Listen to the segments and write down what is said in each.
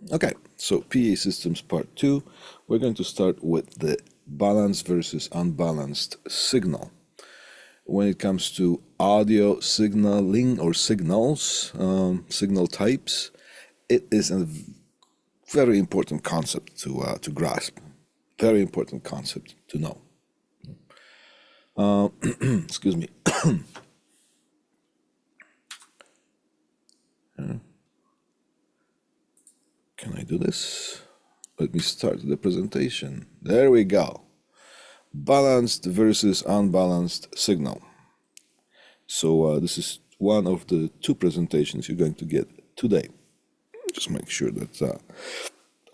Okay, so PA systems part 2. We're going to start with the balanced versus unbalanced signal. When it comes to audio signaling or signals, signal types, it is a very important concept to grasp. Very important concept to know. Excuse me. Can I do this? Let me start the presentation. There we go. Balanced versus unbalanced signal. So this is one of the two presentations you're going to get today. Just make sure that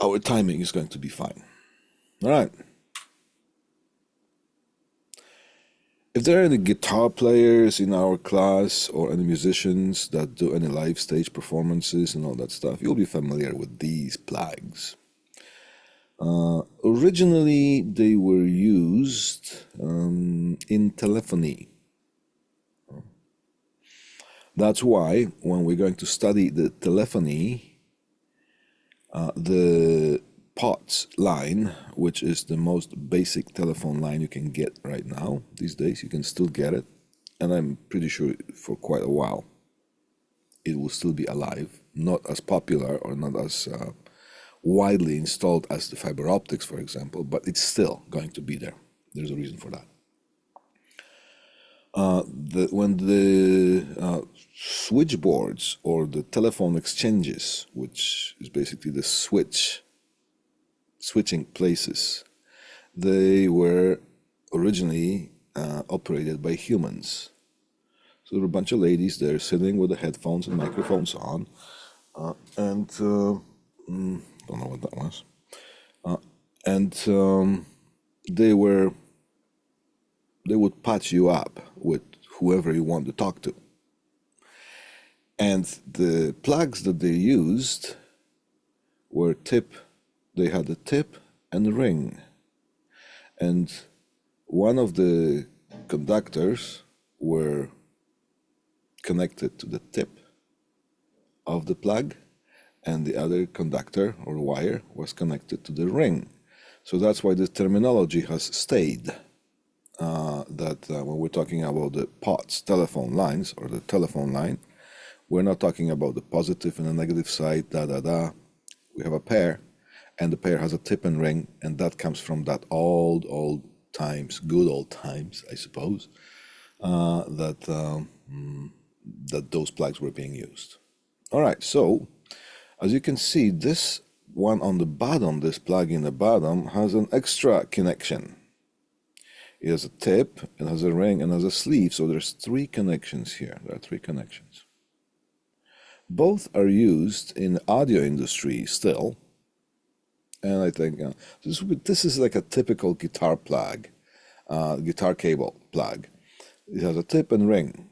our timing is going to be fine. All right. If there are any guitar players in our class or any musicians that do any live stage performances and all that stuff, you'll be familiar with these plugs. Originally, they were used in telephony. That's why when we're going to study the telephony, the POTS line, which is the most basic telephone line you can get right now, these days, you can still get it. And I'm pretty sure for quite a while it will still be alive, not as popular or not as widely installed as the fiber optics, for example, but it's still going to be there. There's a reason for that. When the switchboards or the telephone exchanges, which is basically the switching places, they were originally operated by humans. So there were a bunch of ladies there sitting with the headphones and microphones on, and don't know what that was. And they would patch you up with whoever you want to talk to. And the plugs that they used were they had a tip and a ring. And one of the conductors were connected to the tip of the plug, and the other conductor or wire was connected to the ring. So that's why the terminology has stayed. That when we're talking about the POTS telephone lines or the telephone line, we're not talking about the positive and the negative side, We have a pair, and the pair has a tip and ring, and that comes from that old times, good old times, I suppose, that those plugs were being used. All right, so as you can see, this one on the bottom, this plug in the bottom, has an extra connection. It has a tip, it has a ring, and has a sleeve. So there's three connections here. There are three connections. Both are used in the audio industry still. And I think this is like a typical guitar plug, guitar cable plug. It has a tip and ring.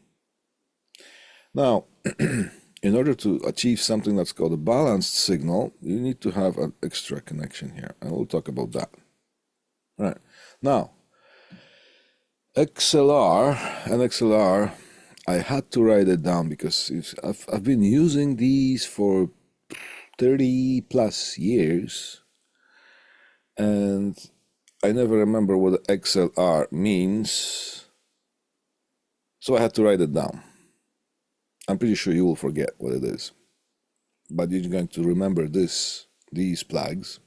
Now, in order to achieve something that's called a balanced signal, you need to have an extra connection here. And we'll talk about that. All right. Now, XLR, I had to write it down because I've been using these for 30 plus years, and I never remember what XLR means, so I had to write it down. I'm pretty sure you will forget what it is, but you're going to remember these plugs,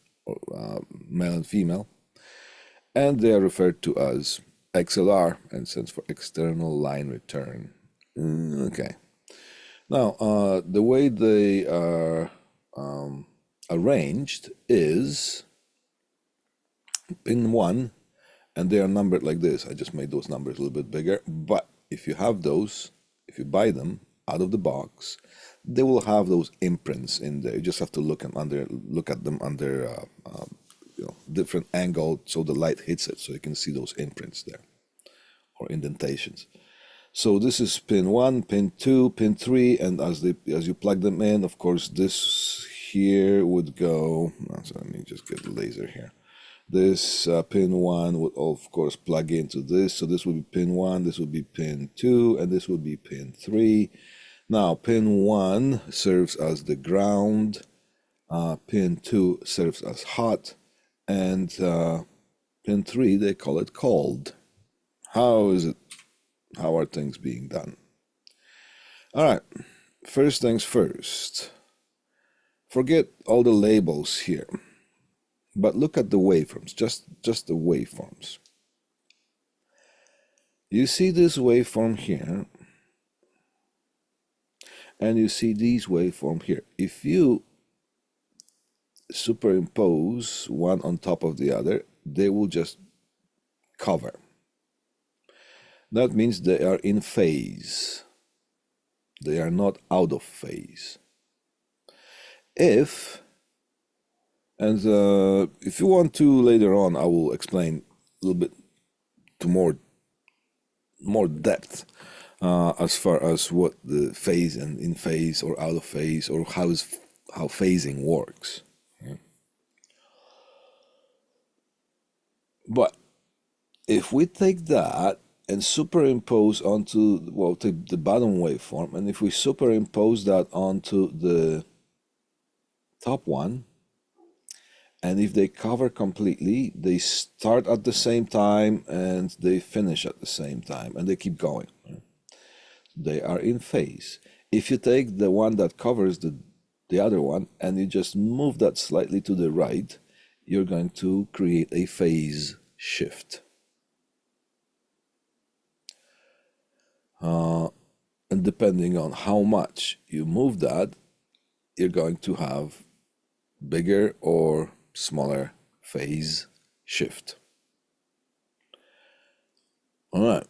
male and female, and they are referred to as XLR, and stands for external line return. Okay. Now, the way they are arranged is pin 1, and they are numbered like this. I just made those numbers a little bit bigger, but if you have those, if you buy them out of the box, they will have those imprints in there. You just have to look at them under different angle so the light hits it, so you can see those imprints there or indentations. So this is pin 1, pin 2, pin 3, and as you plug them in, of course, this here would go. So let me just get the laser here. This pin 1 would of course plug into this. So this would be pin 1, this would be pin 2, and this would be pin 3. Now pin 1 serves as the ground, Pin 2 serves as hot, and pin 3, they call it cold. How is it? How are things being done? All right, first things first. Forget all the labels here, but look at the waveforms, just the waveforms. You see this waveform here, and you see these waveform here. If you superimpose one on top of the other, they will just cover. That means they are in phase. They are not out of phase. If you want to later on, I will explain a little bit to more depth as far as what the phase and in phase or out of phase or how phasing works. Yeah. But if we take that and superimpose onto, well, take the bottom waveform, and if we superimpose that onto the top one, and if they cover completely, they start at the same time and they finish at the same time, and they keep going. They are in phase. If you take the one that covers the other one and you just move that slightly to the right, you're going to create a phase shift. And depending on how much you move that, you're going to have bigger or smaller phase shift. All right.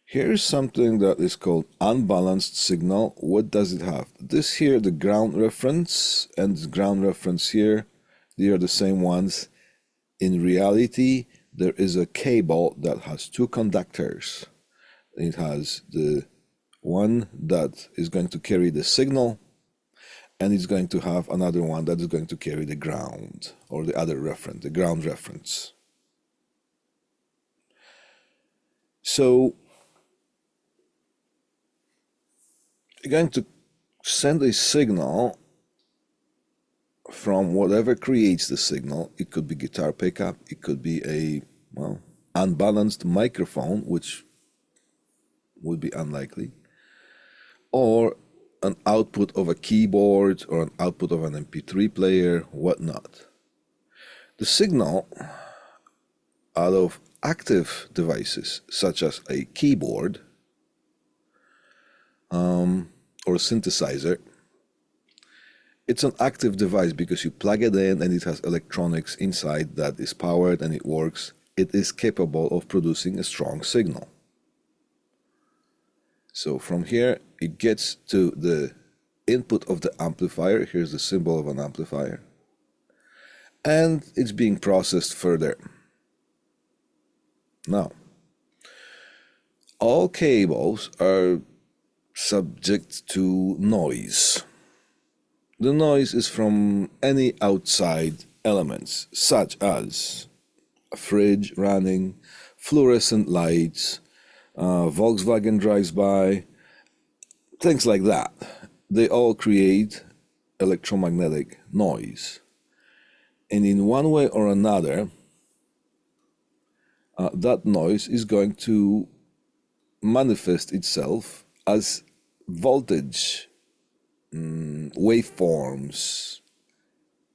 Here's something that is called unbalanced signal. What does it have? This here, the ground reference, and the ground reference here, they are the same ones. In reality, there is a cable that has two conductors. It has the one that is going to carry the signal, and it's going to have another one that is going to carry the ground, or the other reference, the ground reference. So you're going to send a signal from whatever creates the signal. It could be guitar pickup, it could be a, well, unbalanced microphone, which would be unlikely, or an output of a keyboard or an output of an MP3 player, whatnot. The signal out of active devices, such as a keyboard or a synthesizer, it's an active device because you plug it in and it has electronics inside that is powered and it works. It is capable of producing a strong signal. So from here, it gets to the input of the amplifier. Here's the symbol of an amplifier. And it's being processed further. Now, all cables are subject to noise. The noise is from any outside elements, such as a fridge running, fluorescent lights, Volkswagen drives by, things like that. They all create electromagnetic noise. And in one way or another, that noise is going to manifest itself as voltage waveforms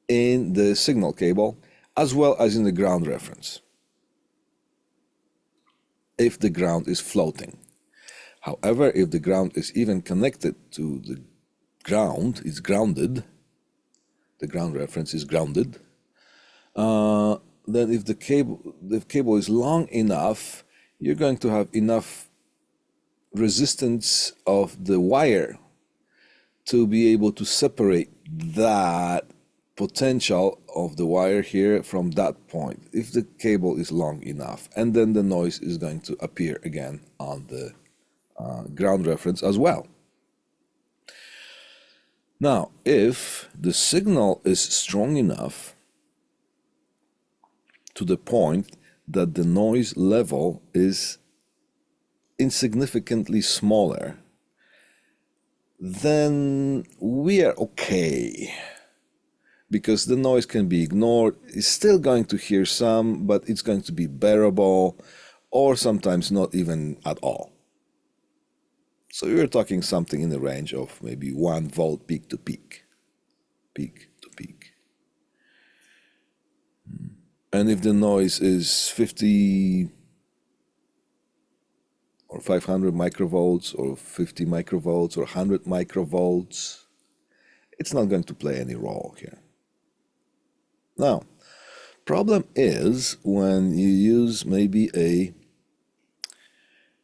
in the signal cable as well as in the ground reference, if the ground is floating. However, if the ground is even connected to the ground, it's grounded, the ground reference is grounded, then if the cable is long enough, you're going to have enough resistance of the wire to be able to separate that potential of the wire here from that point, if the cable is long enough. And then the noise is going to appear again on the ground reference as well. Now, if the signal is strong enough to the point that the noise level is insignificantly smaller, then we are okay, because the noise can be ignored. It's still going to hear some, but it's going to be bearable, or sometimes not even at all. So you're talking something in the range of maybe 1 volt peak to peak. Peak to peak. And if the noise is 50 or 500 microvolts or 50 microvolts or 100 microvolts, it's not going to play any role here. Now, problem is when you use maybe a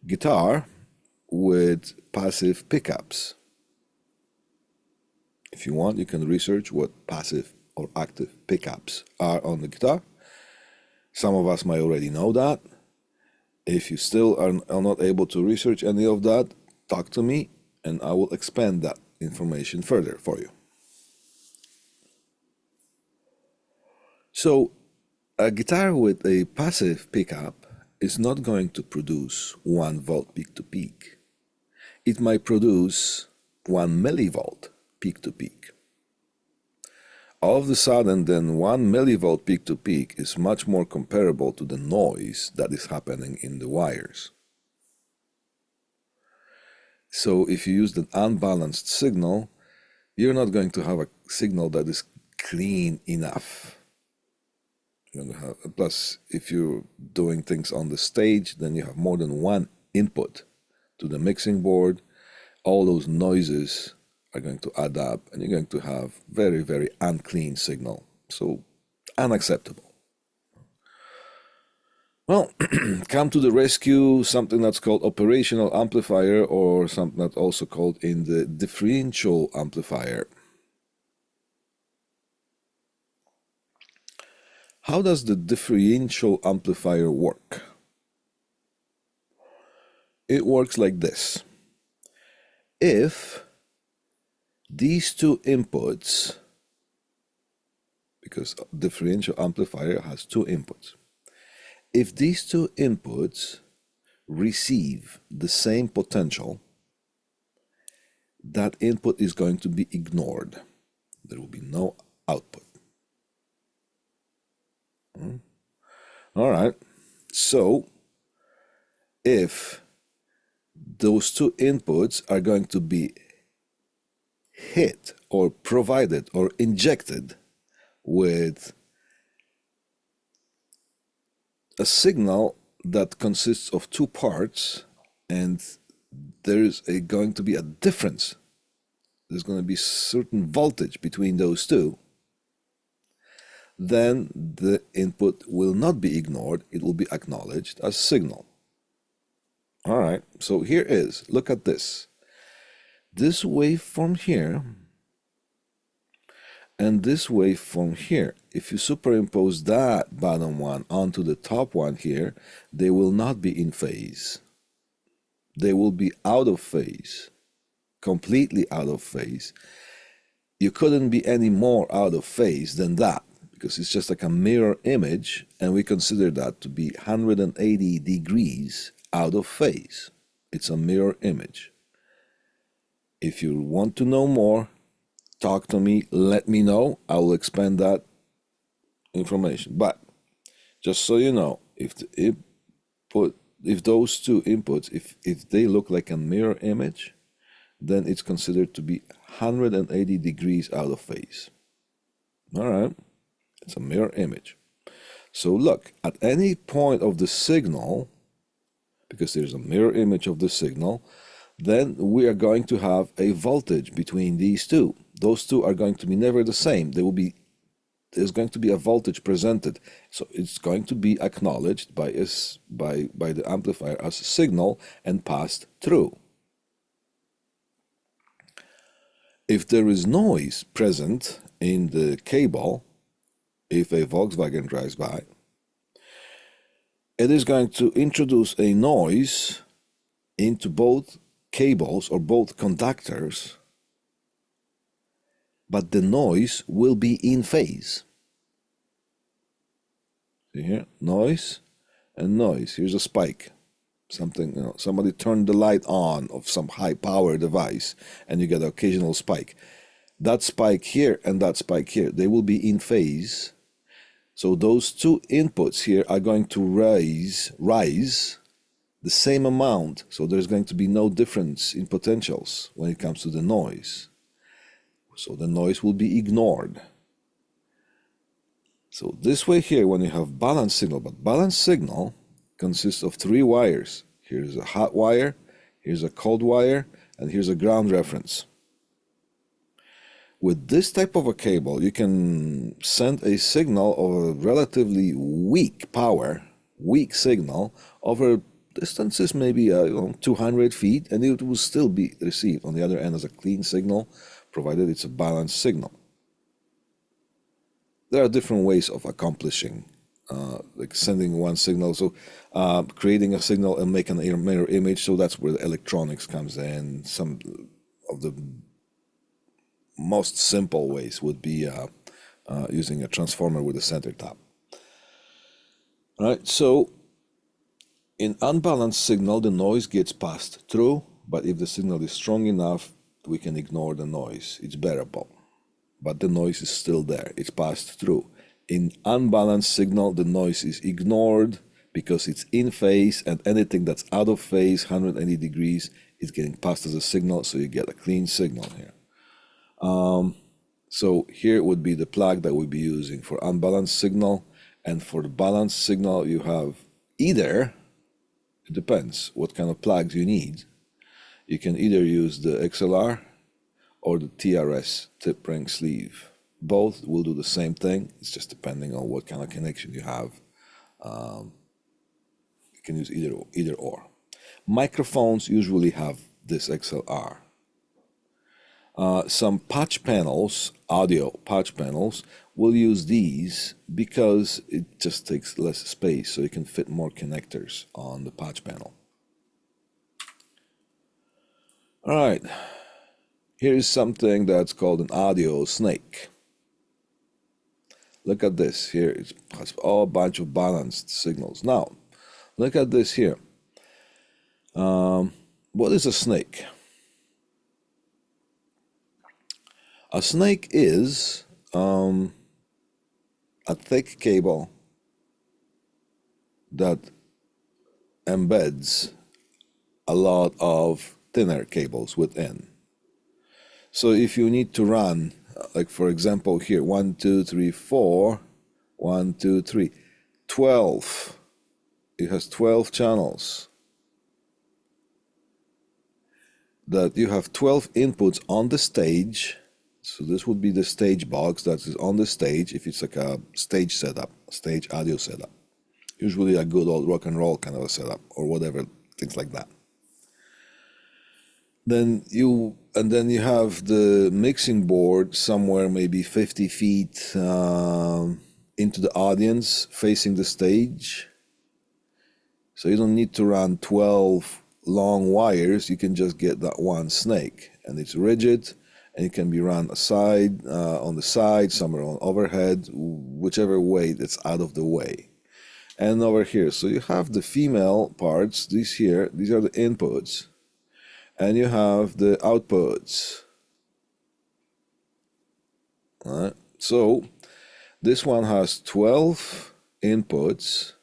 guitar with passive pickups. If you want, you can research what passive or active pickups are on the guitar. Some of us might already know that. If you still are not able to research any of that, talk to me and I will expand that information further for you. So, a guitar with a passive pickup is not going to produce 1 volt peak to peak. It might produce 1 millivolt peak to peak. All of a sudden, then 1 millivolt peak to peak is much more comparable to the noise that is happening in the wires. So if you use an unbalanced signal, you're not going to have a signal that is clean enough. Plus, if you're doing things on the stage, then you have more than one input to the mixing board. All those noises are going to add up and you're going to have very, very unclean signal. So unacceptable. Well, come to the rescue something that's called operational amplifier, or something that's also called in the differential amplifier. How does the differential amplifier work? It works like this. If these two inputs, because differential amplifier has two inputs, if these two inputs receive the same potential, that input is going to be ignored. There will be no output. All right. So if those two inputs are going to be hit or provided or injected with a signal that consists of two parts, and there is going to be a difference, there's going to be certain voltage between those two, then the input will not be ignored, it will be acknowledged as signal. All right, so here is, look at this. This waveform here and this waveform here, if you superimpose that bottom one onto the top one here, they will not be in phase. They will be out of phase, completely out of phase. You couldn't be any more out of phase than that, because it's just like a mirror image, and we consider that to be 180 degrees out of phase. It's a mirror image. If you want to know more, talk to me, let me know. I will expand that information. But just so you know, if those two inputs, if they look like a mirror image, then it's considered to be 180 degrees out of phase. All right, it's a mirror image. So look, at any point of the signal, because there's a mirror image of the signal, then we are going to have a voltage between these two. Those two are going to be never the same. There's going to be a voltage presented. So it's going to be acknowledged by the amplifier as a signal and passed through. If there is noise present in the cable, if a Volkswagen drives by, it is going to introduce a noise into both cables or both conductors, but the noise will be in phase. See here, noise and noise. Here's a spike. Something, somebody turned the light on of some high power device and you get an occasional spike. That spike here and that spike here, they will be in phase. So those two inputs here are going to rise the same amount. So there's going to be no difference in potentials when it comes to the noise. So the noise will be ignored. So this way here, when you have balanced signal, but balanced signal consists of 3 wires. Here's a hot wire, here's a cold wire, and here's a ground reference. With this type of a cable, you can send a signal of a relatively weak power, weak signal, over distances maybe 200 feet, and it will still be received on the other end as a clean signal, provided it's a balanced signal. There are different ways of accomplishing, like sending one signal, so creating a signal and make an mirror image, so that's where the electronics comes in. Some of the most simple ways would be using a transformer with a center tap. All right, so in unbalanced signal, the noise gets passed through, but if the signal is strong enough, we can ignore the noise. It's bearable, but the noise is still there. It's passed through. In unbalanced signal, the noise is ignored because it's in phase, and anything that's out of phase, 180 degrees, is getting passed as a signal, so you get a clean signal here. So here would be the plug that we'll be using for unbalanced signal, and for the balanced signal you have either, it depends what kind of plugs you need. You can either use the XLR or the TRS, tip ring sleeve. Both will do the same thing, it's just depending on what kind of connection you have. You can use either or. Microphones usually have this XLR. Some patch panels, audio patch panels, will use these because it just takes less space, so you can fit more connectors on the patch panel. All right, here is something that's called an audio snake. Look at this here, it has a bunch of balanced signals. Now, look at this here. What is a snake? A snake is a thick cable that embeds a lot of thinner cables within. So if you need to run, like for example here, 1, 2, 3, 4, 1, 2, 3, 12. It has 12 channels. That you have 12 inputs on the stage. So this would be the stage box that is on the stage if it's like a stage setup, stage audio setup. Usually a good old rock and roll kind of a setup or whatever, things like that. Then you have the mixing board somewhere maybe 50 feet into the audience facing the stage. So you don't need to run 12 long wires, you can just get that one snake, and it's rigid. And it can be run aside, on the side, somewhere on overhead, whichever way that's out of the way. And over here, so you have the female parts, these are the inputs. And you have the outputs. All right. So this one has 12 inputs.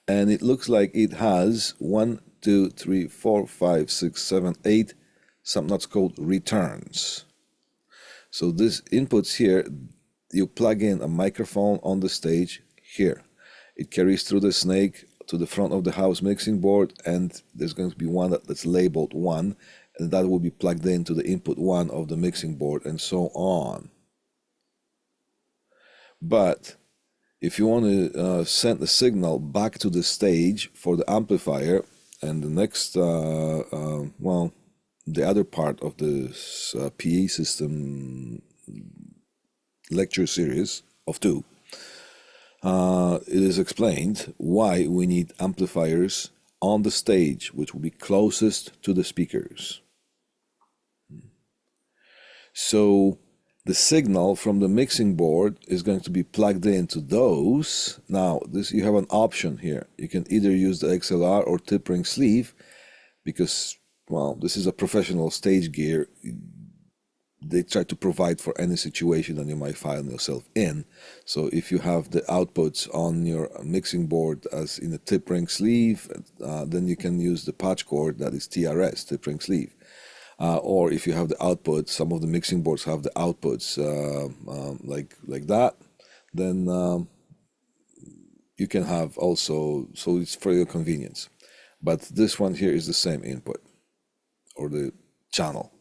And it looks like it has 1, 2, 3, 4, 5, 6, 7, 8, something that's called returns. So this inputs here, you plug in a microphone on the stage here. It carries through the snake to the front of the house mixing board, and there's going to be one that's labeled 1, and that will be plugged into the input 1 of the mixing board, and so on. But if you want to send the signal back to the stage for the amplifier, and the next, the other part of this PA system lecture series of 2, it is explained why we need amplifiers on the stage, which will be closest to the speakers. So the signal from the mixing board is going to be plugged into those. Now, this you have an option here. You can either use the XLR or tip ring sleeve because, well, this is a professional stage gear. They try to provide for any situation that you might find yourself in. So if you have the outputs on your mixing board as in a tip ring sleeve, then you can use the patch cord that is TRS, tip ring sleeve. Or if you have the outputs, some of the mixing boards have the outputs like that, then you can have also, so it's for your convenience. But this one here is the same input or the channel.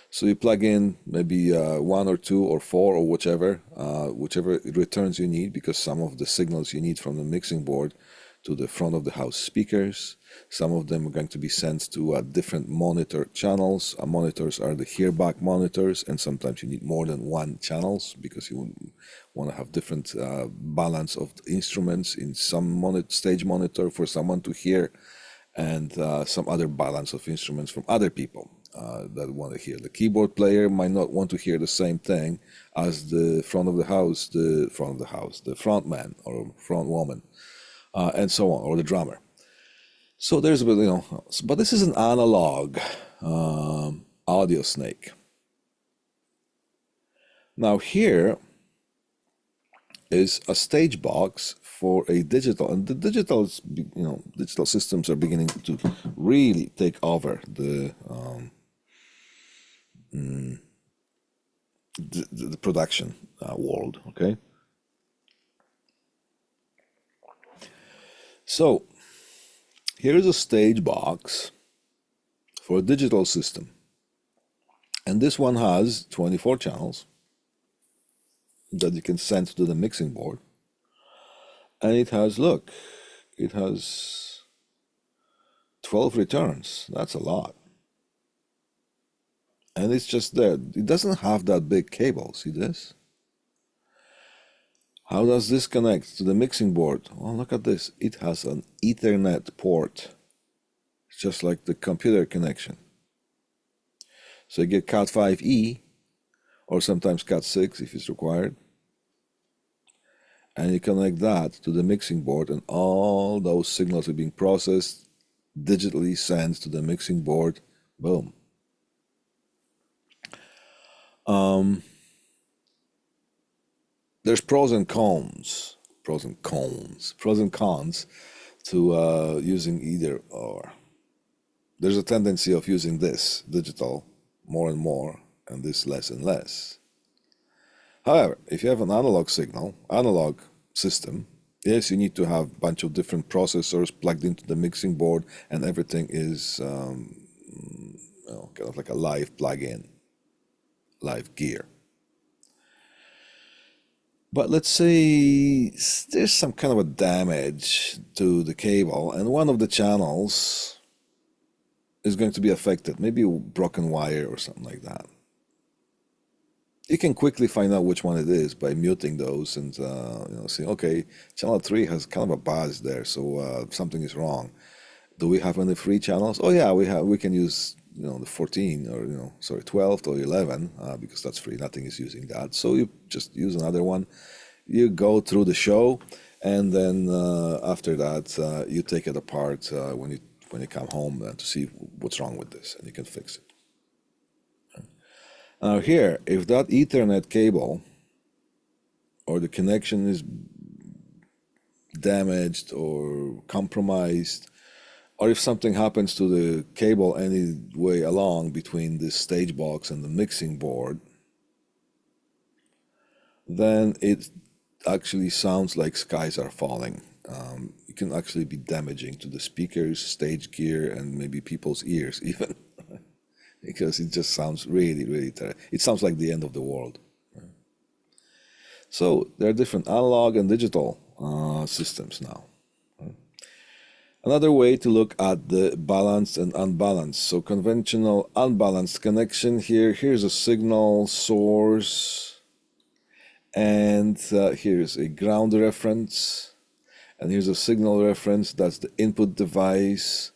So you plug in maybe 1 or 2 or 4 or whichever returns you need, because some of the signals you need from the mixing board to the front of the house speakers. Some of them are going to be sent to different monitor channels. Monitors are the hearback monitors, and sometimes you need more than one channels because you want to have different balance of instruments in some stage monitor for someone to hear, and some other balance of instruments from other people that want to hear. The keyboard player might not want to hear the same thing as the front man or front woman, and so on, or the drummer. So there's, but this is an analog audio snake. Now here is a stage box for a digital, and the digital systems are beginning to really take over the production world. Okay, so here's a stage box for a digital system, and this one has 24 channels that you can send to the mixing board, and it has 12 returns. That's a lot. And it's just there. It doesn't have that big cable. See this? How does this connect to the mixing board? Oh, look at this. It has an Ethernet port. It's just like the computer connection. So you get Cat5e, or sometimes Cat6 if it's required. And you connect that to the mixing board, and all those signals are being processed, digitally sent to the mixing board. Boom. There's pros and cons to using either or. There's a tendency of using this digital more and more, and this less and less. However, if you have an analog system, yes, you need to have a bunch of different processors plugged into the mixing board, and everything is kind of like a live plug-in, live gear. But let's say there's some kind of a damage to the cable, and one of the channels is going to be affected, maybe a broken wire or something like that. You can quickly find out which one it is by muting those and say, okay, channel 3 has kind of a buzz there, so something is wrong. Do we have any free channels? Oh yeah, we can use the 14 or 12 or 11 because that's free. Nothing is using that. So you just use another one. You go through the show, and then after that you take it apart when you come home to see what's wrong with this, and you can fix it. Now here, if that Ethernet cable or the connection is damaged or compromised, or if something happens to the cable any way along between the stage box and the mixing board, then it actually sounds like skies are falling. It can actually be damaging to the speakers, stage gear, and maybe people's ears even. Because it just sounds really, really terrible. It sounds like the end of the world. So there are different analog and digital systems now. Another way to look at the balanced and unbalanced. So conventional unbalanced connection here. Here's a signal source, and here's a ground reference, and here's a signal reference. That's the input device.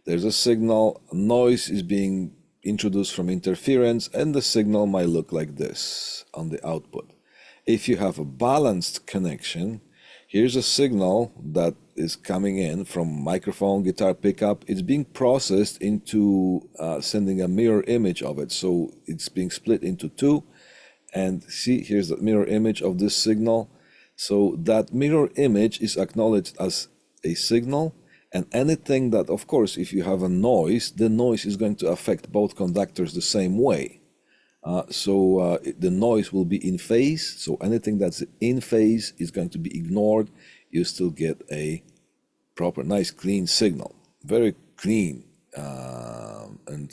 There's a signal. Noise is being introduced from interference, and the signal might look like this on the output. If you have a balanced connection, here's a signal that is coming in from microphone, guitar pickup. It's being processed into sending a mirror image of it. So it's being split into two. And see, here's the mirror image of this signal. So that mirror image is acknowledged as a signal. And anything that, of course, if you have a noise, the noise is going to affect both conductors the same way. The noise will be in phase, so anything that's in phase is going to be ignored. You still get a proper, nice, clean signal. Very clean, and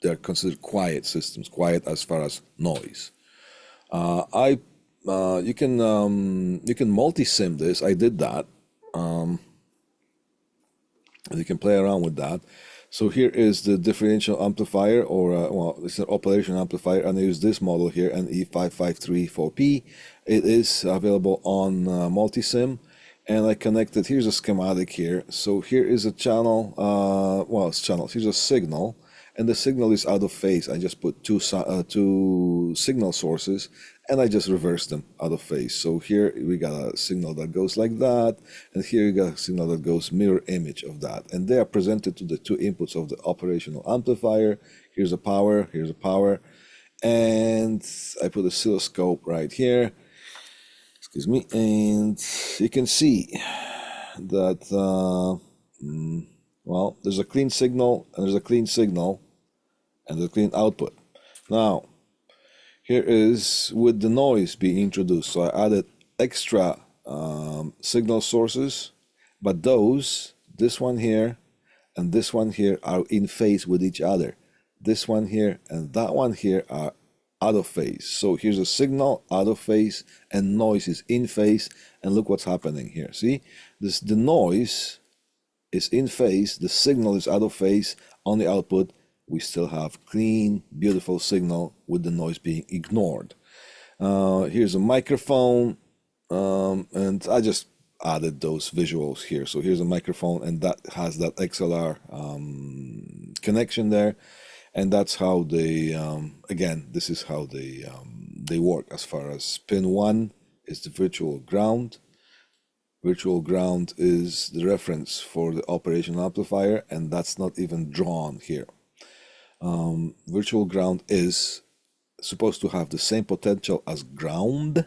they're considered quiet systems, quiet as far as noise. You can multi-sim this. I did that. You can play around with that. So here is the differential amplifier, or well, it's an operation amplifier, and I use this model here, an E5534P. It is available on Multisim, and I connected. Here's a schematic here. So here is a channel. Well, it's channels. Here's a signal, and the signal is out of phase. I just put two signal sources, and I just reversed them out of phase. So here we got a signal that goes like that, and here you got a signal that goes mirror image of that. And they are presented to the two inputs of the operational amplifier. Here's a power, here's a power. And I put a oscilloscope right here, excuse me, and you can see that, well, there's a clean signal, and there's a clean signal, and there's a clean output. Now, here is with the noise being introduced. So I added extra signal sources, but this one here and this one here are in phase with each other. This one here and that one here are out of phase. So here's a signal out of phase and noise is in phase, and look what's happening here. See, the noise is in phase, the signal is out of phase. On the output, we still have clean, beautiful signal with the noise being ignored. Here's a microphone, and I just added those visuals here. So here's a microphone, and that has that XLR connection there, and that's how they, again, this is how they work. As far as pin 1 is the virtual ground. Virtual ground is the reference for the operational amplifier, and that's not even drawn here. Virtual ground is supposed to have the same potential as ground,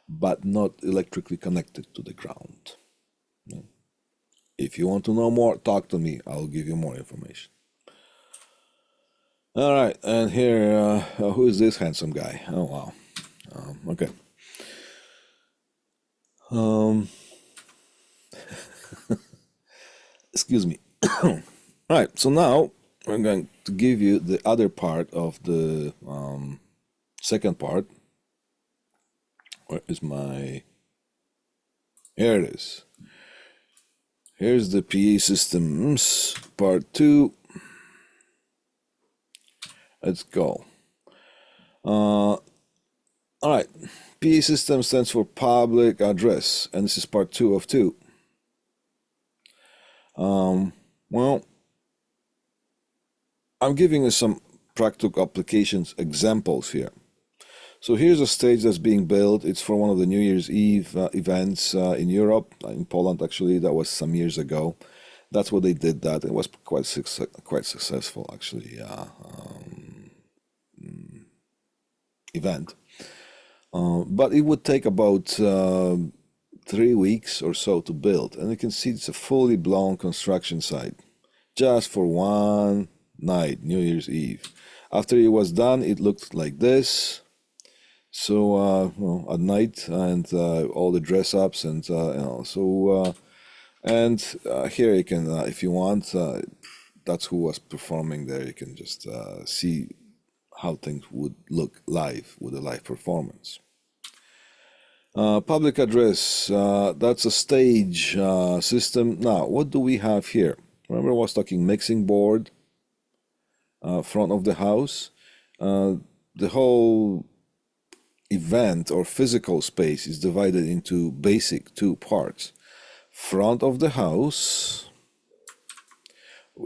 but not electrically connected to the ground. If you want to know more, talk to me. I'll give you more information. All right, and here, who is this handsome guy? Oh, wow. Okay. Excuse me. All right, so now I'm going to give you the other part of the second part. Where is my... Here it is. Here's the PA systems, part 2. Let's go. All right, PA system stands for public address, and this is part 2 of 2. Well, I'm giving you some practical applications examples here. So here's a stage that's being built. It's for one of the New Year's Eve events in Europe, in Poland actually. That was some years ago. That's what they did that. It was quite successful actually event. But it would take about 3 weeks or so to build. And you can see it's a fully blown construction site just for one night, New Year's Eve. After it was done, it looked like this. So well, at night, and all the dress ups, and you know, so here you can, if you want, that's who was performing there. You can just see how things would look live with a live performance. Public address, that's a stage system. Now, what do we have here? Remember I was talking mixing board, front of the house. The whole event or physical space is divided into basic 2 parts. Front of the house,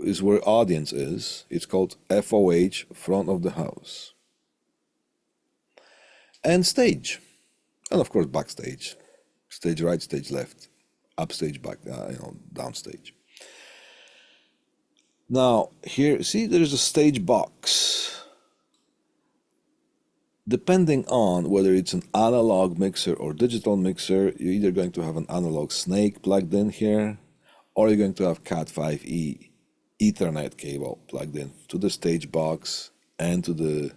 is where audience is. It's called FOH, front of the house. And stage. And of course, backstage. Stage right, stage left. Upstage, downstage. Now, here, see, there's a stage box. Depending on whether it's an analog mixer or digital mixer, you're either going to have an analog snake plugged in here, or you're going to have Cat5e Ethernet cable plugged in to the stage box and to the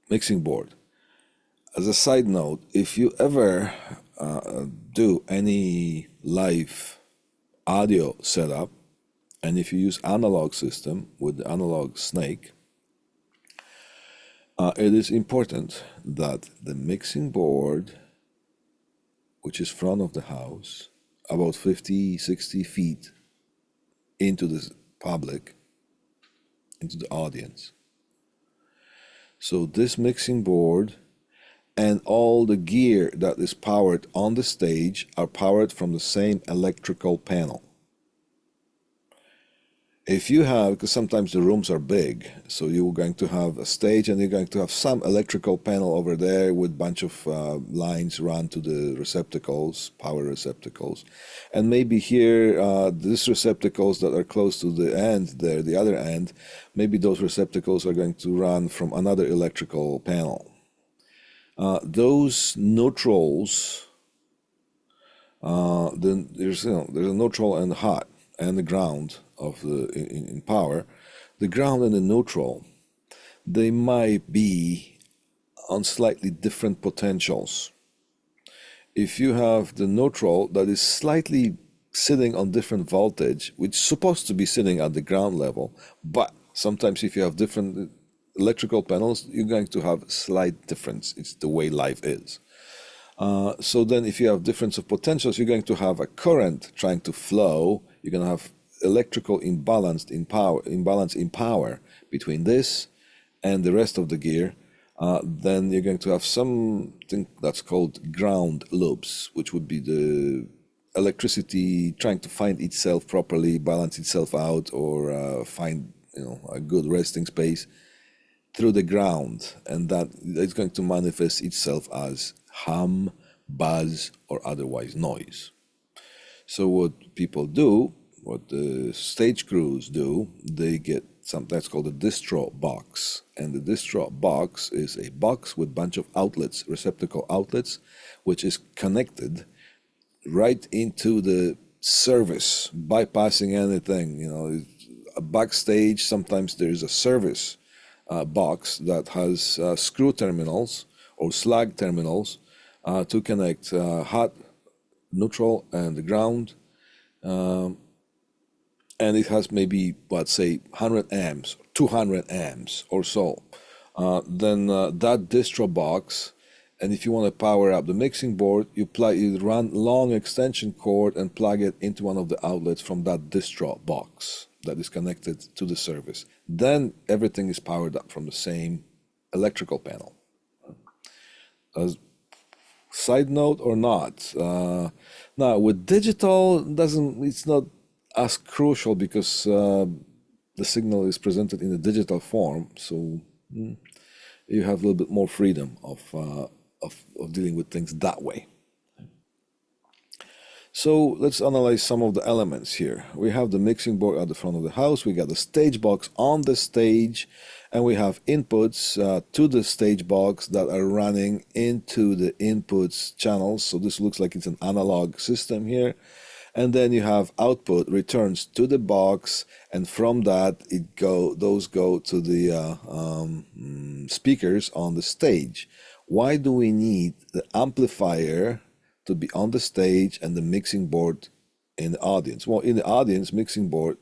mixing board. As a side note, if you ever do any live audio setup, and if you use analog system with the analog snake, it is important that the mixing board, which is front of the house, about 50, 60 feet into the public, into the audience. So this mixing board and all the gear that is powered on the stage are powered from the same electrical panel. If you have, because sometimes the rooms are big, so you're going to have a stage and you're going to have some electrical panel over there with a bunch of lines run to the receptacles, power receptacles. And maybe here, these receptacles that are close to the end there, the other end, maybe those receptacles are going to run from another electrical panel. Those neutrals, then there's a neutral and hot and the ground of the in power. The ground and the neutral, they might be on slightly different potentials. If you have the neutral that is slightly sitting on different voltage, which is supposed to be sitting at the ground level, but sometimes if you have different electrical panels, you're going to have slight difference. It's the way life is. So then if you have difference of potentials, you're going to have a current trying to flow. You're going to have electrical imbalance in power between this and the rest of the gear. Then you're going to have something that's called ground loops, which would be the electricity trying to find itself properly, balance itself out, or find a good resting space through the ground, and that is going to manifest itself as hum, buzz, or otherwise noise. So what people do, what the stage crews do, they get something that's called a distro box. And the distro box is a box with a bunch of outlets, receptacle outlets, which is connected right into the service, bypassing anything. A backstage, sometimes there is a service box that has screw terminals or slag terminals to connect hot, neutral, and the ground. And it has maybe, let's say, 100 amps, 200 amps or so. Then that distro box, and if you want to power up the mixing board, you run long extension cord and plug it into one of the outlets from that distro box that is connected to the service. Then everything is powered up from the same electrical panel. As side note or not, now with digital, it's not as crucial because the signal is presented in a digital form, so you have a little bit more freedom of dealing with things that way. So let's analyze some of the elements here. We have the mixing board at the front of the house, we got the stage box on the stage, and we have inputs to the stage box that are running into the inputs channels. So this looks like it's an analog system here. And then you have output returns to the box, and from that those go to the speakers on the stage. Why do we need the amplifier to be on the stage and the mixing board in the audience? Well, in the audience, mixing board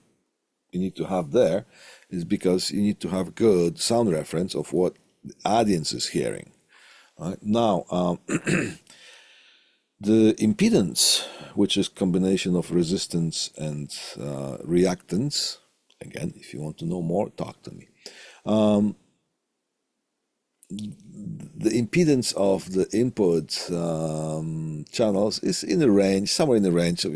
you need to have there is because you need to have good sound reference of what the audience is hearing. Right? Now, the impedance, which is combination of resistance and reactance, again, if you want to know more, talk to me. The impedance of the input channels is in a range, somewhere in the range of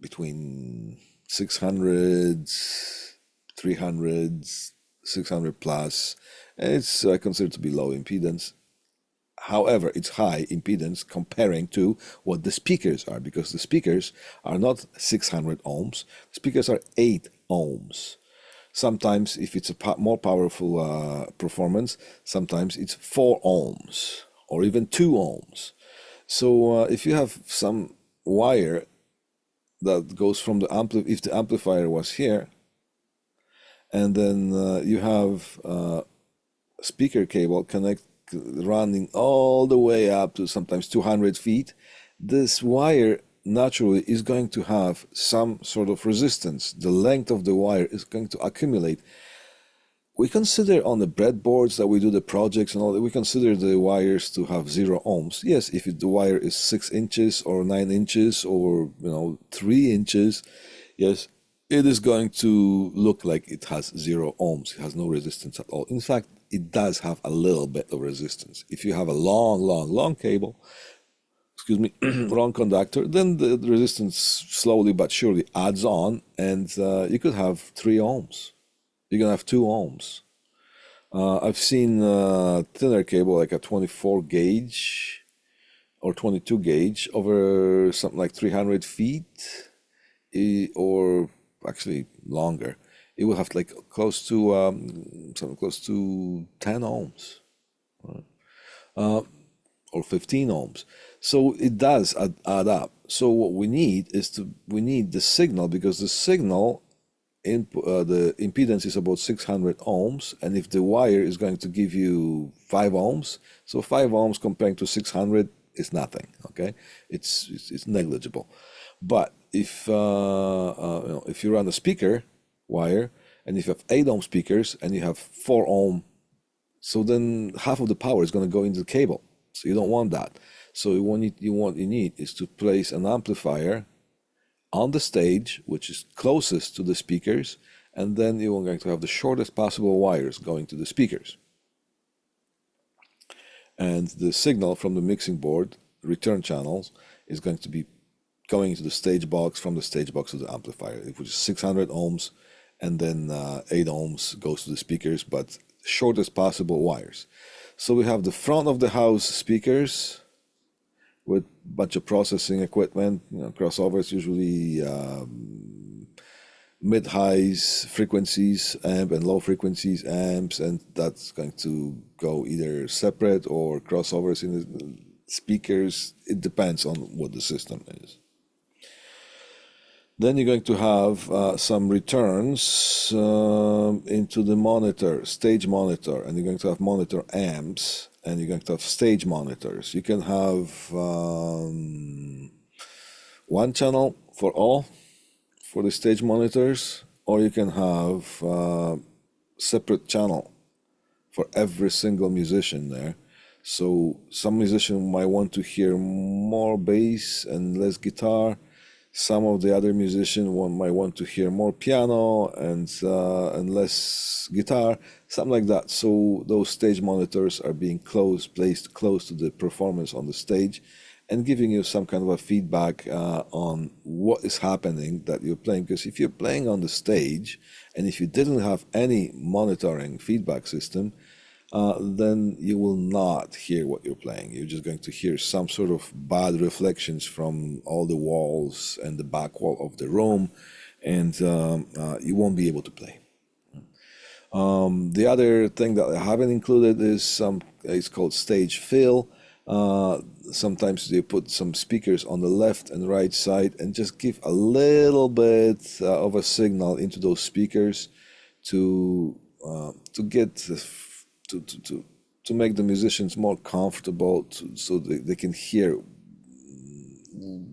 between 600s, 300s, 600 plus. It's considered to be low impedance. However, it's high impedance comparing to what the speakers are, because the speakers are not 600 ohms. Speakers are 8 ohms. Sometimes, if it's a more powerful performance, sometimes it's 4 ohms or even 2 ohms. So if you have some wire that goes from the if the amplifier was here, and then you have speaker cable running all the way up to sometimes 200 feet, this wire naturally is going to have some sort of resistance. The length of the wire is going to accumulate. We consider on the breadboards that we do the projects and all that, we consider the wires to have 0 ohms. Yes, if the wire is 6 inches or 9 inches or 3 inches, yes, it is going to look like it has 0 ohms. It has no resistance at all. In fact, it does have a little bit of resistance. If you have a long cable, excuse me, long conductor, then the resistance slowly but surely adds on, and you could have 3 ohms. You're gonna have 2 ohms. I've seen thinner cable, like a 24 gauge or 22 gauge over something like 300 feet, or actually longer. It will have like close to something close to 10 ohms, or 15 ohms. So it does add up. So what we need is we need the signal, because the signal the impedance is about 600 ohms, and if the wire is going to give you 5 ohms, so 5 ohms comparing to 600 is nothing. Okay, it's negligible. But if if you run a speaker wire, and if you have 8 ohm speakers and you have 4 ohm, so then half of the power is going to go into the cable. So you don't want that. So what you need is to place an amplifier on the stage, which is closest to the speakers, and then you are going to have the shortest possible wires going to the speakers. And the signal from the mixing board, return channels, is going to be going into the stage box, from the stage box to the amplifier, which is 600 ohms, and then 8 ohms goes to the speakers, but shortest possible wires. So we have the front of the house speakers with a bunch of processing equipment, crossovers, usually mid-highs frequencies, amp, and low frequencies amps, and that's going to go either separate or crossovers in the speakers. It depends on what the system is. Then you're going to have some returns into the monitor, stage monitor, and you're going to have monitor amps, and you're going to have stage monitors. You can have one channel for all, for the stage monitors, or you can have separate channel for every single musician there. So some musician might want to hear more bass and less guitar. Some of the other musicians might want to hear more piano and less guitar, something like that. So those stage monitors are being placed close to the performance on the stage, and giving you some kind of a feedback on what is happening that you're playing. Because if you're playing on the stage, and if you didn't have any monitoring feedback system, then you will not hear what you're playing. You're just going to hear some sort of bad reflections from all the walls and the back wall of the room, and you won't be able to play. The other thing that I haven't included is it's called stage fill. Sometimes they put some speakers on the left and right side and just give a little bit of a signal into those speakers to get to make the musicians more comfortable, so they can hear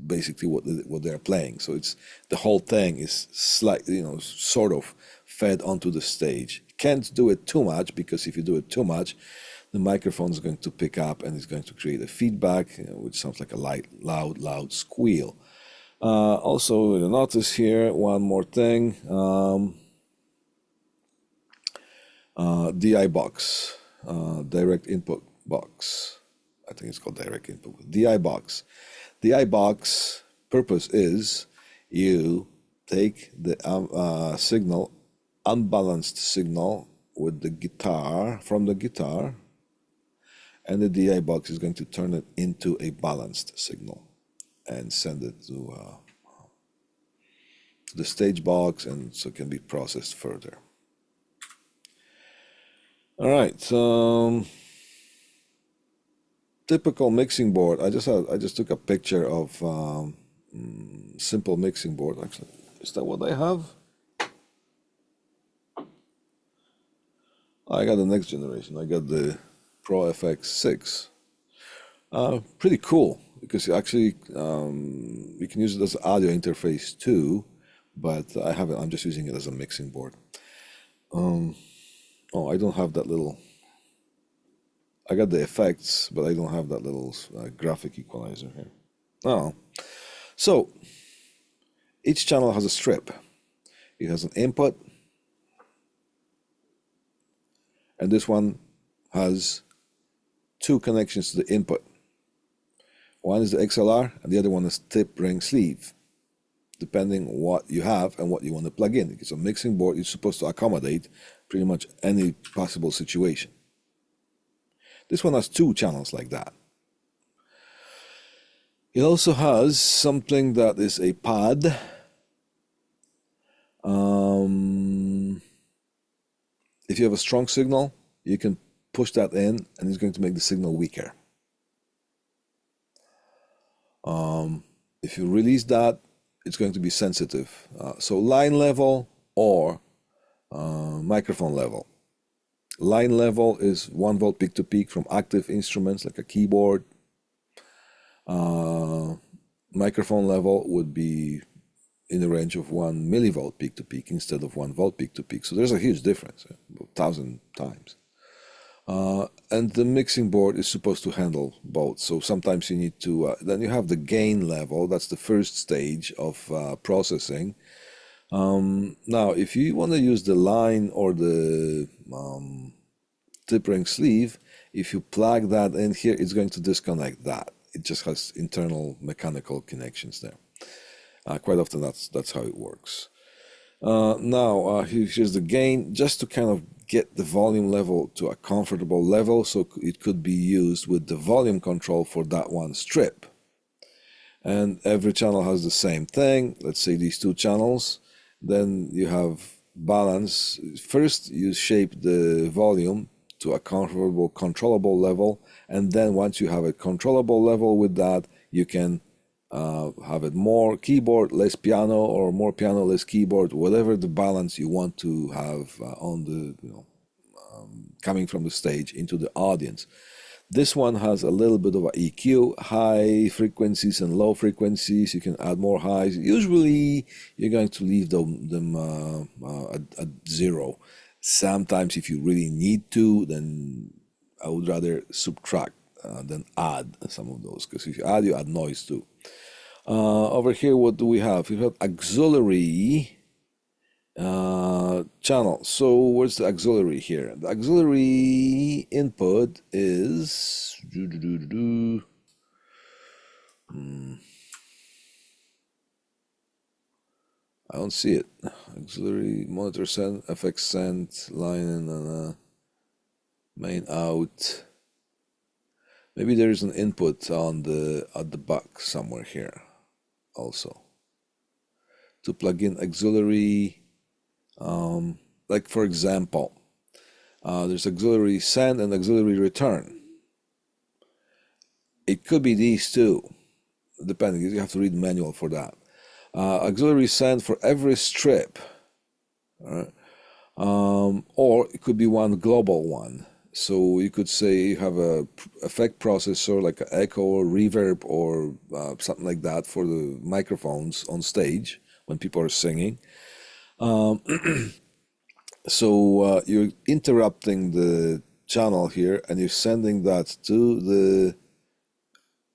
basically what they're playing. So it's the whole thing is slightly, sort of fed onto the stage. Can't do it too much, because if you do it too much, the microphone is going to pick up and it's going to create a feedback, which sounds like a loud squeal. Also, you'll notice here one more thing. DI box, direct input box. I think it's called direct input. DI box. DI box purpose is you take the signal, unbalanced signal with the guitar, from the guitar, and the DI box is going to turn it into a balanced signal and send it to the stage box, and so it can be processed further. All right, typical mixing board. I just took a picture of simple mixing board. Actually, is that what I have? I got the next generation. I got the Pro FX6. Pretty cool because actually you can use it as an audio interface too, but I haven't. I'm just using it as a mixing board. Oh, I don't have that little. I got the effects, but I don't have that little graphic equalizer here. Oh, so each channel has a strip. It has an input, and this one has two connections to the input. One is the XLR, and the other one is tip ring sleeve, depending what you have and what you want to plug in. Because a mixing board is supposed to accommodate pretty much any possible situation. This one has two channels like that. It also has something that is a pad. If you have a strong signal, you can push that in and it's going to make the signal weaker. If you release that, it's going to be sensitive. So line level or microphone level. Line level is 1 volt peak to peak from active instruments like a keyboard. Microphone level would be in the range of 1 millivolt peak to peak instead of 1 volt peak to peak. So there's a huge difference, 1,000 times. And the mixing board is supposed to handle both. So sometimes you need to, then you have the gain level. That's the first stage of processing. Now, if you want to use the line or the tip ring sleeve, if you plug that in here, it's going to disconnect that. It just has internal mechanical connections there. Quite often that's how it works. Now, here's the gain, just to kind of get the volume level to a comfortable level, so it could be used with the volume control for that one strip. And every channel has the same thing. Let's say these two channels. Then you have balance. First, you shape the volume to a comfortable, controllable level. And then once you have a controllable level with that, you can have it more keyboard, less piano, or more piano, less keyboard, whatever the balance you want to have on the, coming from the stage into the audience. This one has a little bit of a EQ, high frequencies and low frequencies. You can add more highs. Usually, you're going to leave them at zero. Sometimes, if you really need to, then I would rather subtract than add some of those. Because if you add noise too. Over here, what do we have? We have auxiliary channel. So where's the auxiliary here? The auxiliary input is I don't see it. Auxiliary monitor send, FX send, line and main out. Maybe there is an input on the at the back somewhere here also to plug in auxiliary. Like for example, there's auxiliary send and auxiliary return. It could be these two, depending. You have to read the manual for that. Auxiliary send for every strip, right? Or it could be one global one. So you could say you have a effect processor like an echo or reverb or something like that for the microphones on stage when people are singing. So you're interrupting the channel here and you're sending that to the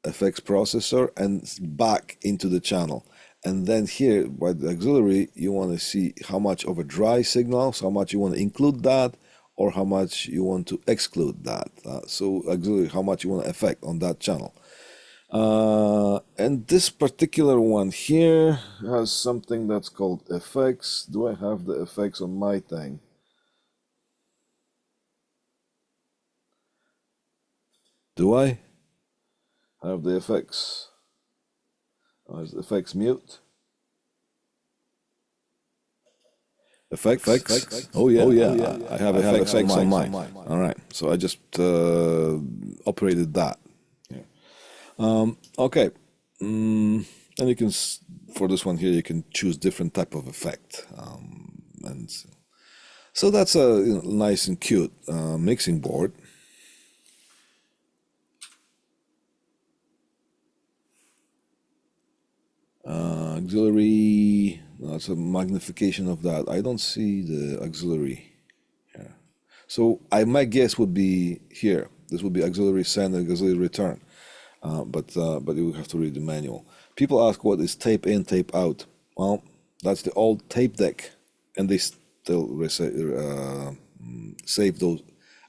effects processor and back into the channel. And then here by the auxiliary, you want to see how much of a dry signal, so how much you want to include that, or how much you want to exclude that. So auxiliary, how much you want to affect on that channel. And this particular one here has something that's called effects. Do I have the effects on my thing? Do I have the effects? Is the effects mute? Effects? Oh yeah, I have effects on mine. All right, so I just operated that. Okay, and you can for this one here you can choose different type of effect, and so that's a nice and cute mixing board. Auxiliary, that's a magnification of that. I don't see the auxiliary here. So my guess would be here. This would be auxiliary send and auxiliary return. But you have to read the manual. People ask what is tape in, tape out. Well, that's the old tape deck, and they still save those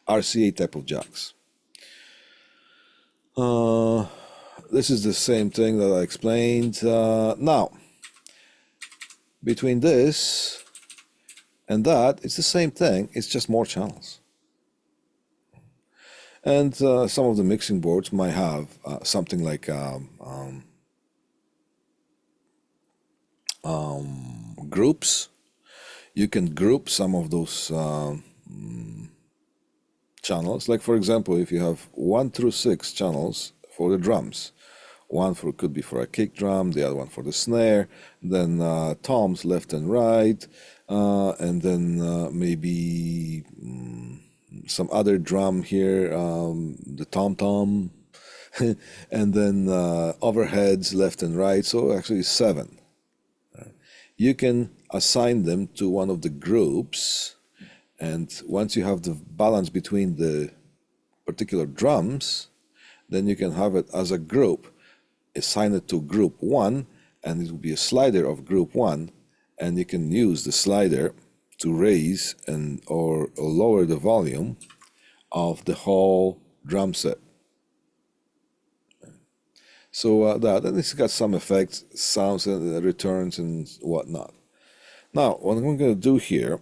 RCA type of jacks. This is the same thing that I explained. Now, between this and that, it's the same thing. It's just more channels. And some of the mixing boards might have something like groups. You can group some of those channels. Like for example, if you have 1 through 6 channels for the drums, one for could be for a kick drum, the other one for the snare, then toms left and right, and then maybe some other drum here, the tom-tom, and then overheads left and right, so actually 7. You can assign them to one of the groups, and once you have the balance between the particular drums, then you can have it as a group. Assign it to group 1, and it will be a slider of group 1, and you can use the slider to raise and or lower the volume of the whole drum set. So and it's got some effects, sounds and returns and whatnot. Now, what I'm going to do here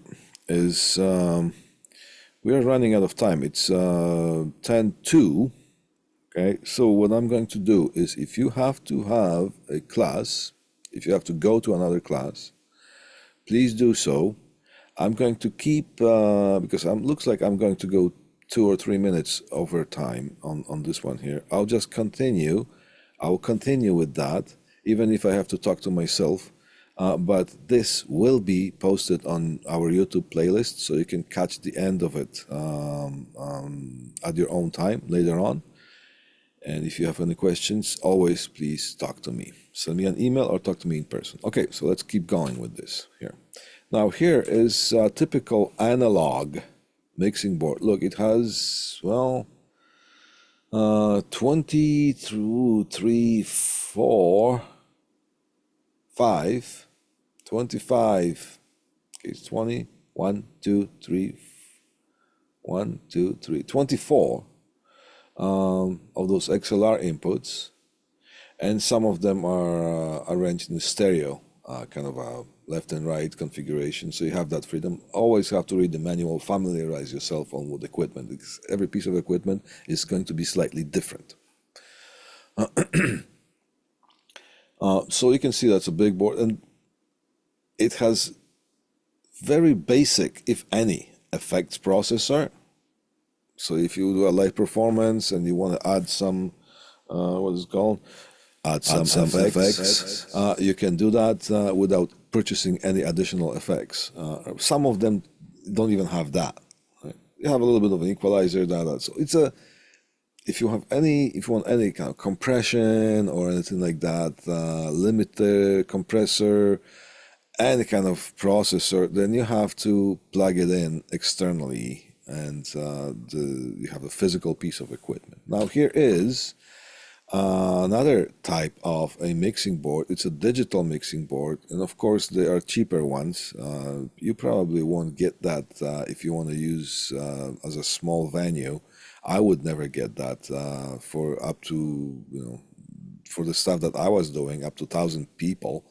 is we are running out of time. It's 10:02. Okay, so what I'm going to do is if you have to have a class, if you have to go to another class, please do so. I'm going to keep, because it looks like I'm going to go 2 or 3 minutes over time on this one here. I'll just continue. I'll continue with that, even if I have to talk to myself. But this will be posted on our YouTube playlist, so you can catch the end of it at your own time later on. And if you have any questions, always please talk to me. Send me an email or talk to me in person. Okay, so let's keep going with this here. Now here is a typical analog mixing board. Look, it has, well, 20 through 3, 4, 5, 25. Okay, it's 20, 1, 2, 3, 1, 2, 3, 24 of those XLR inputs, and some of them are arranged in stereo, kind of a left and right configuration, so you have that freedom. Always have to read the manual, familiarize yourself on with equipment, because every piece of equipment is going to be slightly different. So you can see that's a big board, and it has very basic, if any, effects processor. So if you do a live performance and you want to add some, what is it called? Add some effects. You can do that without purchasing any additional effects. Some of them don't even have that. Right? You have a little bit of an equalizer, that. So it's a, if you want any kind of compression or anything like that, limiter, compressor, any kind of processor, then you have to plug it in externally, and you have a physical piece of equipment. Now here is another type of a mixing board. It's a digital mixing board, and of course there are cheaper ones. You probably won't get that if you want to use as a small venue. I would never get that for up to for the stuff that I was doing, up to 1,000 people,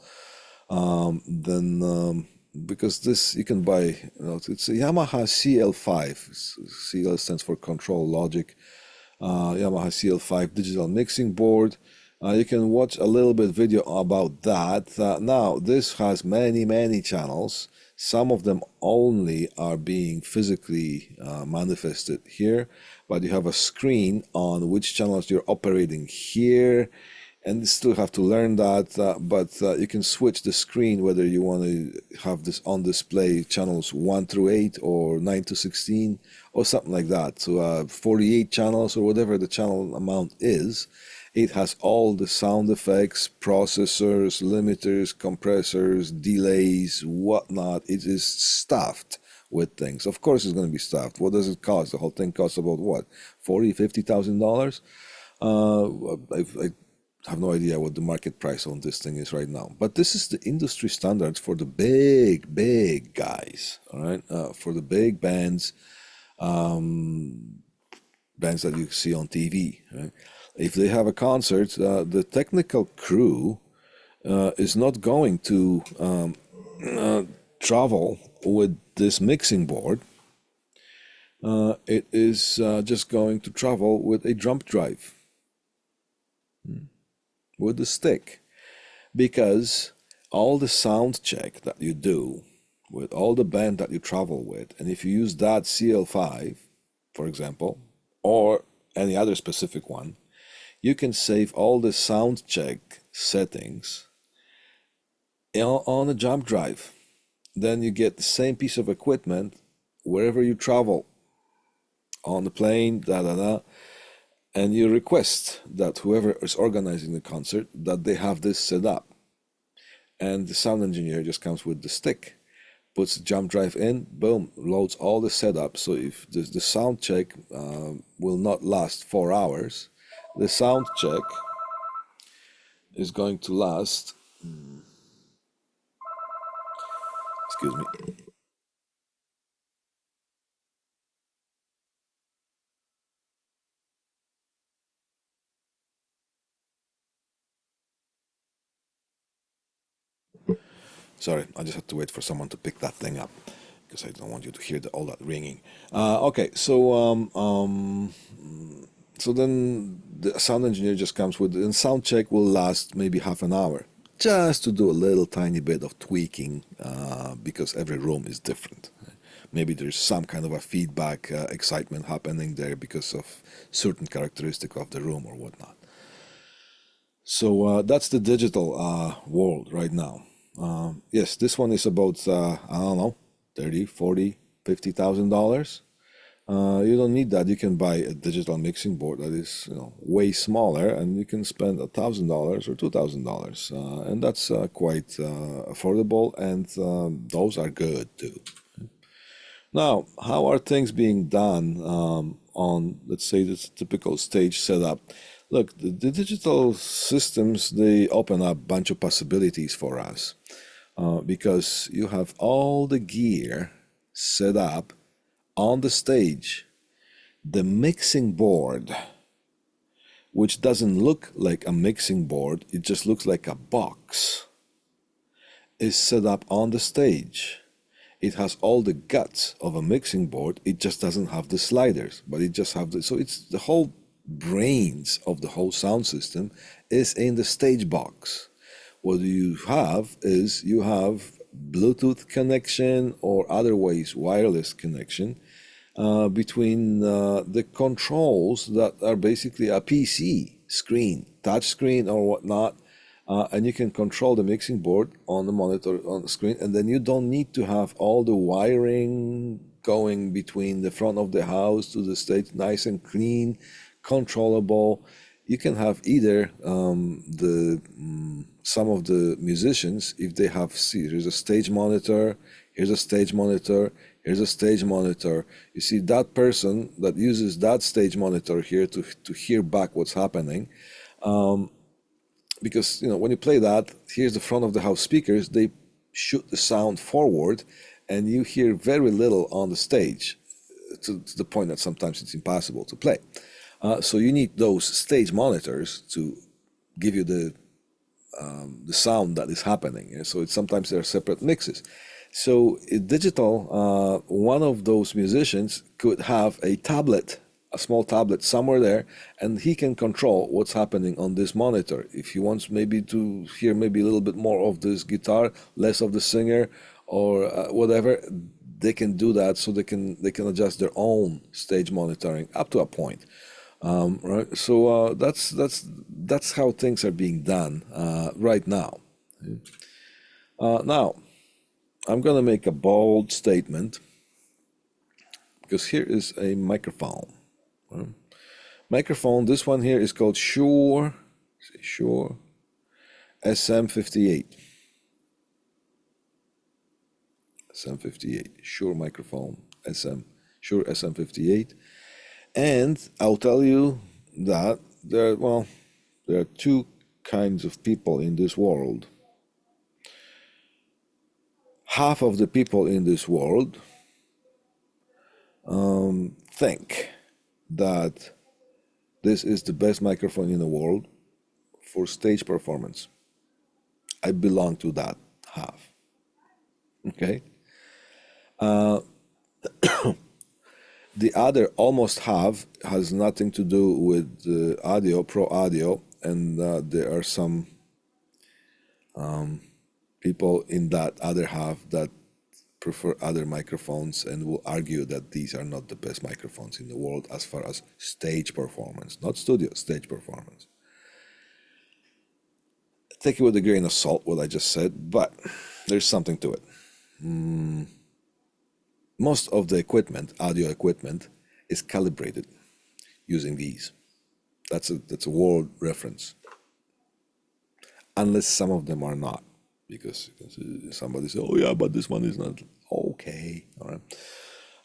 then because this you can buy, it's a Yamaha CL5. CL stands for Control Logic. Yamaha CL5 digital mixing board. You can watch a little bit video about that. Now, this has many channels. Some of them only are being physically manifested here, but you have a screen on which channels you're operating here, and you still have to learn that, but you can switch the screen whether you want to have this on display channels 1 through 8 or 9 to 16 or something like that. So 48 channels or whatever the channel amount is. It has all the sound effects, processors, limiters, compressors, delays, whatnot. It is stuffed with things. Of course it's going to be stuffed. What does it cost? The whole thing costs about what? $40,000-$50,000? I have no idea what the market price on this thing is right now. But this is the industry standards for the big guys, all right? For the big bands, bands that you see on TV, right? If they have a concert, the technical crew is not going to travel with this mixing board. It is just going to travel with a drum drive, with the stick, because all the sound check that you do with all the band that you travel with, and if you use that CL5, for example, or any other specific one, you can save all the sound check settings on a jump drive. Then you get the same piece of equipment wherever you travel, on the plane, and you request that whoever is organizing the concert, that they have this set up. And the sound engineer just comes with the stick, puts the jump drive in, boom, loads all the setup. So if the sound check will not last 4 hours, the sound check is going to last, excuse me. Sorry, I just had to wait for someone to pick that thing up because I don't want you to hear all that ringing. Okay, so then the sound engineer just comes with, and sound check will last maybe half an hour, just to do a little tiny bit of tweaking, because every room is different. Maybe there's some kind of a feedback, excitement happening there because of certain characteristic of the room or whatnot. So that's the digital world right now. Yes, this one is about, I don't know, 30, 40, $50,000. You don't need that. You can buy a digital mixing board that is, way smaller, and you can spend $1,000 or $2,000, and that's quite affordable, and those are good too. Now, how are things being done on, let's say, this typical stage setup? Look, the digital systems, they open up a bunch of possibilities for us, because you have all the gear set up on the stage. The mixing board, which doesn't look like a mixing board, it just looks like a box, is set up on the stage. It has all the guts of a mixing board. It just doesn't have the sliders, but it just have so it's the whole brains of the whole sound system is in the stage box. What you have is you have Bluetooth connection or other ways wireless connection between the controls that are basically a PC screen, touch screen or whatnot, and you can control the mixing board on the monitor on the screen, and then you don't need to have all the wiring going between the front of the house to the stage, nice and clean, controllable. You can have either some of the musicians, if they have, see, here's a stage monitor, here's a stage monitor, here's a stage monitor. You see that person that uses that stage monitor here to hear back what's happening. Because when you play that, here's the front of the house speakers, they shoot the sound forward, and you hear very little on the stage, to the point that sometimes it's impossible to play. So you need those stage monitors to give you the sound that is happening. So it's sometimes there are separate mixes. So in digital, one of those musicians could have a tablet, a small tablet somewhere there, and he can control what's happening on this monitor. If he wants maybe to hear maybe a little bit more of this guitar, less of the singer, or whatever, they can do that. So they can adjust their own stage monitoring up to a point. Right. So that's how things are being done right now. Now, I'm gonna make a bold statement because here is a microphone. Right? Microphone. This one here is called Shure SM58. SM58 Shure microphone Shure SM58. And I'll tell you that there are two kinds of people in this world. Half of the people in this world think that this is the best microphone in the world for stage performance. I belong to that half. Okay? The other almost half has nothing to do with audio, pro audio, and there are some people in that other half that prefer other microphones and will argue that these are not the best microphones in the world as far as stage performance, not studio, stage performance. Take it with a grain of salt, what I just said, but there's something to it. Most of the equipment, audio equipment, is calibrated using these. That's a world reference. Unless some of them are not, because somebody says, "Oh yeah, but this one is not." Okay, all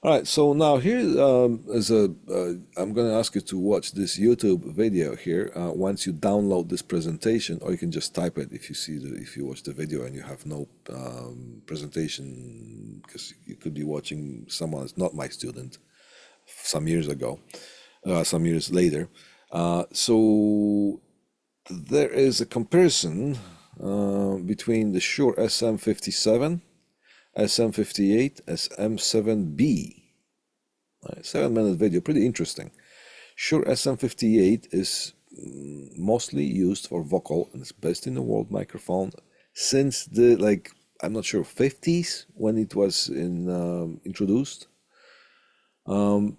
right. So now here I'm going to ask you to watch this YouTube video here. Once you download this presentation, or you can just type it if you watch the video and you have no presentation, because you could be watching someone that's not my student some years ago, some years later. So there is a comparison between the Shure SM57, SM58, SM7B. 7-minute video, pretty interesting. Shure SM58 is mostly used for vocal and it's best in the world microphone since the I'm not sure 50s when it was introduced. Of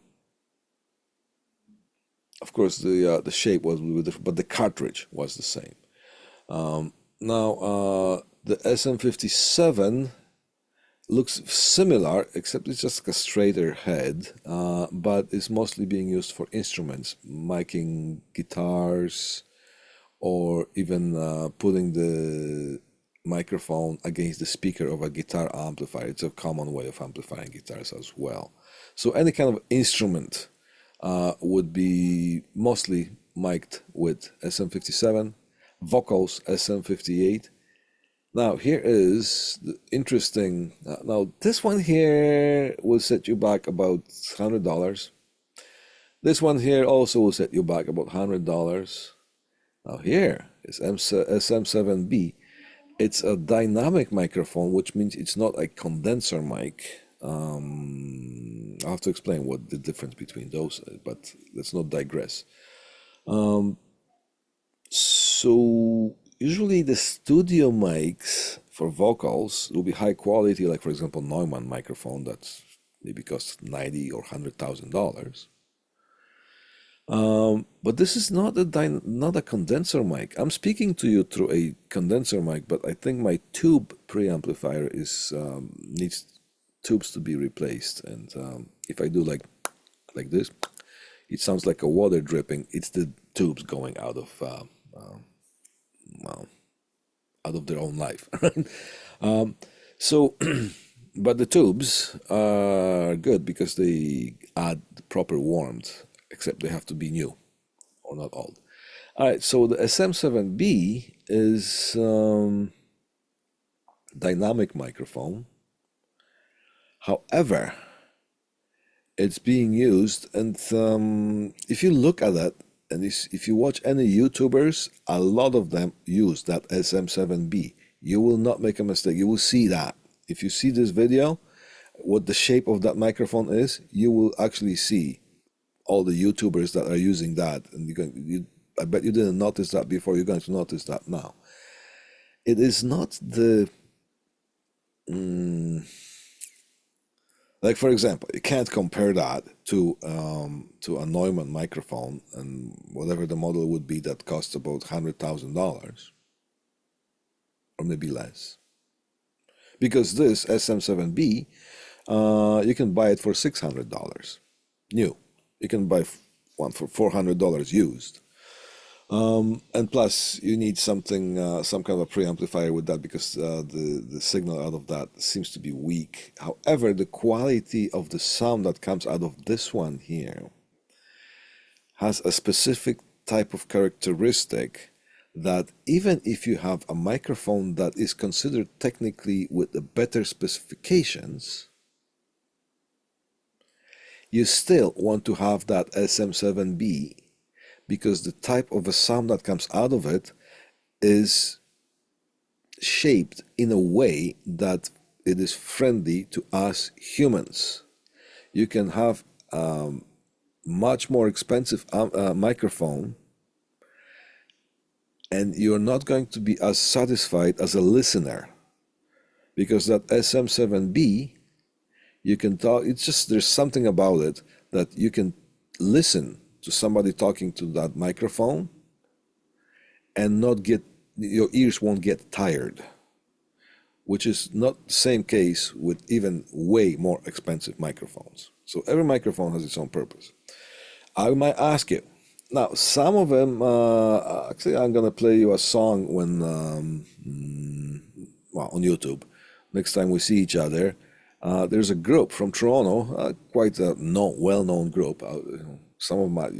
course, the shape was different, but the cartridge was the same. Now the SM57 looks similar, except it's just a straighter head, but it's mostly being used for instruments, miking guitars, or even putting the microphone against the speaker of a guitar amplifier. It's a common way of amplifying guitars as well. So any kind of instrument would be mostly mic'd with SM57, vocals SM58. Now here is the interesting. Now this one here will set you back about $100. This one here also will set you back about $100. Now here is SM7B. It's a dynamic microphone, which means it's not a condenser mic. I'll have to explain what the difference between those is, but let's not digress. So usually the studio mics for vocals will be high quality, like for example Neumann microphone that's maybe costs $90,000 or $100,000. But this is not a condenser mic. I'm speaking to you through a condenser mic, but I think my tube preamplifier needs tubes to be replaced. And if I do like this, it sounds like a water dripping. It's the tubes going out of out of their own life. So, but the tubes are good because they add proper warmth, except they have to be new or not old. All right, so the SM7B is dynamic microphone. However, it's being used, and if you look at that, and if you watch any YouTubers, a lot of them use that SM7B. You will not make a mistake. You will see that. If you see this video, what the shape of that microphone is, you will actually see all the YouTubers that are using that. And I bet you didn't notice that before. You're going to notice that now. It is not the... Like, for example, you can't compare that to a Neumann microphone and whatever the model would be that costs about $100,000 or maybe less. Because this SM7B, you can buy it for $600 new. You can buy one for $400 used. And plus, you need something, some kind of a preamplifier with that because the signal out of that seems to be weak. However, the quality of the sound that comes out of this one here has a specific type of characteristic that even if you have a microphone that is considered technically with the better specifications, you still want to have that SM7B because the type of a sound that comes out of it is shaped in a way that it is friendly to us humans. You can have a much more expensive microphone and you're not going to be as satisfied as a listener because that SM7B, you can talk, it's just, there's something about it that you can listen to somebody talking to that microphone and not get, your ears won't get tired, which is not the same case with even way more expensive microphones. So every microphone has its own purpose. I might ask you, now some of them, actually I'm gonna play you a song when, well, on YouTube, next time we see each other. There's a group from Toronto, quite a well-known group. Some of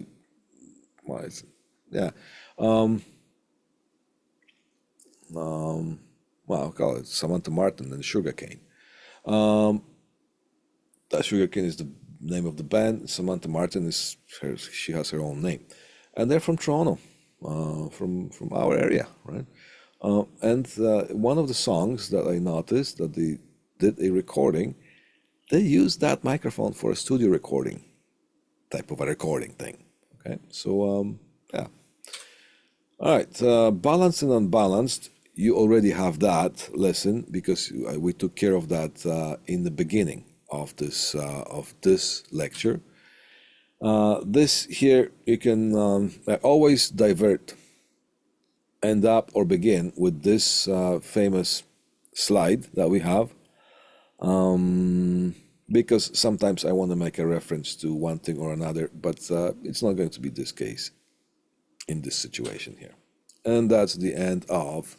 yeah. Well, I'll call it Samantha Martin and Sugarcane. That Sugarcane is the name of the band. Samantha Martin is she has her own name, and they're from Toronto, from our area, right? And one of the songs that I noticed that they did a recording, they used that microphone for a studio recording type of a recording thing. Okay, so yeah. All right, balanced and unbalanced. You already have that lesson because we took care of that in the beginning of this lecture. This here you can always divert, end up or begin with this famous slide that we have. Because sometimes I want to make a reference to one thing or another, but it's not going to be this case in this situation here. And that's the end of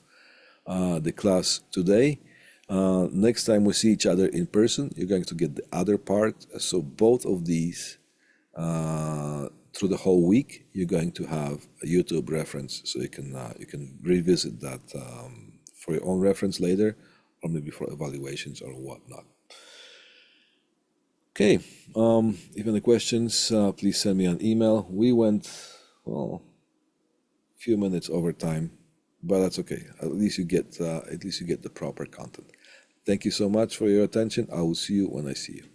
the class today. Next time we see each other in person, you're going to get the other part. So both of these, through the whole week, you're going to have a YouTube reference, so you can revisit that for your own reference later, or maybe for evaluations or whatnot. Okay, if any questions, please send me an email. We went, well, a few minutes over time, but that's okay. At least you get the proper content. Thank you so much for your attention. I will see you when I see you.